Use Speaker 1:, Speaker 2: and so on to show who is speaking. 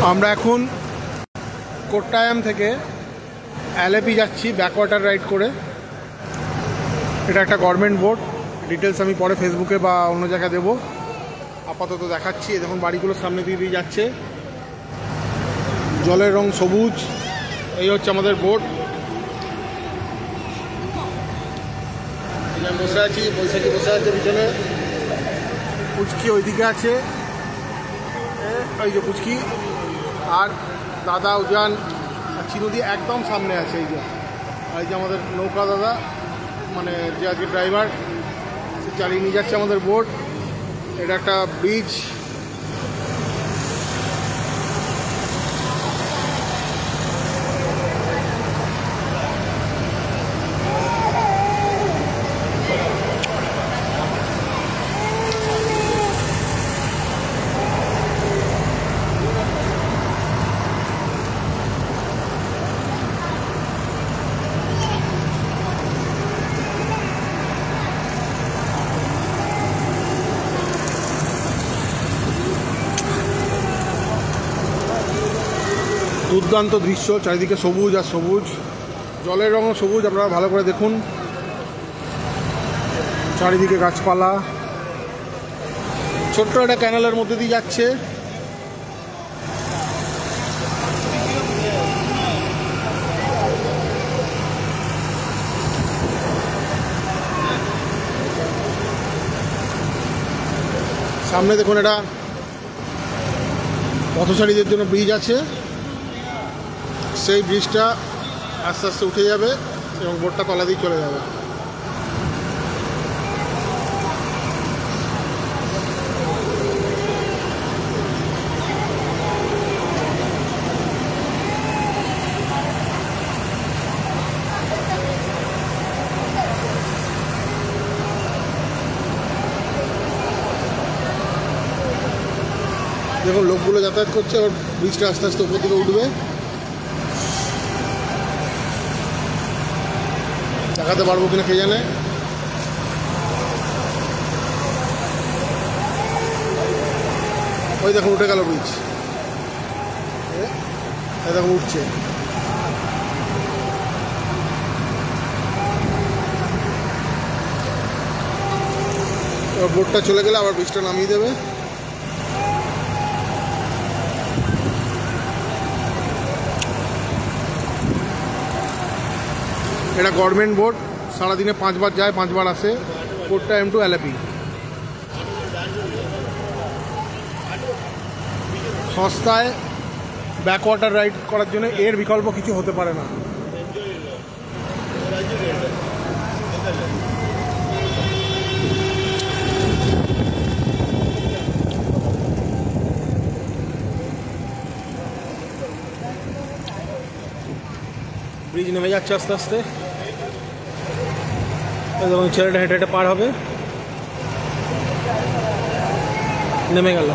Speaker 1: আমরা এখন কোট্টায়াম থেকে অ্যালেপি যাচ্ছি ব্যাকওয়াটার রাইড করে। এটা একটা গভর্নমেন্ট বোট, ডিটেলস আমি পরে ফেসবুকে বা অন্য জায়গায় দেবো। আপাতত দেখাচ্ছি। দেখুন বাড়িগুলোর সামনে দিয়ে দিয়ে যাচ্ছে, জলের রং সবুজ। এই হচ্ছে আমাদের বোট। বসে আছি, বৈশাখী বসে আছে পিছনে, পুচকি ওইদিকে আছে, ওই যে পুচকি আর দাদা উজান আর চিনুদি একদম সামনে আছে। এই যে আমাদের নৌকা দাদা, মানে যে আজকে ড্রাইভার, সে চালিয়ে নিয়ে যাচ্ছে আমাদের বোট। এটা একটা ব্রিজ। দুর্দান্ত দৃশ্য, চারিদিকে সবুজ আর সবুজ, জলের রঙও সবুজ। আপনারা ভালো করে দেখুন, চারিদিকে গাছপালা। ছোট্ট একটা ক্যানেলের মধ্যে দিয়ে যাচ্ছে। সামনে দেখুন এটা পথচারীদের জন্য ব্রিজ আছে। সেই ব্রিজটা আস্তে আস্তে উঠে যাবে এবং বোটটা তলা দিয়ে চলে যাবে। দেখুন লোকগুলো যাতায়াত করছে, আর ব্রিজটা আস্তে আস্তে উপর দিকে উঠবে। দেখাতে পারবো কিনা কে জানে। ওই দেখুন উঠে গেল ব্রিজ, দেখুন উঠছে। বোটটা চলে গেলে আবার ব্রিজটা নামিয়ে দেবে। এটা গভর্নমেন্ট বোট, সারাদিনে 5 বার যায় 5 বার আসে। কোট্টায়াম টু অ্যালেপি। সস্তায় ব্যাকওয়াটার রাইড করার জন্য এর বিকল্প কিছু হতে পারে না। ব্রিজ নেমে যাচ্ছে আস্তে আস্তে, এবং ছেলেটা হেঁটে হেঁটে পার হবে। নেমে গেল।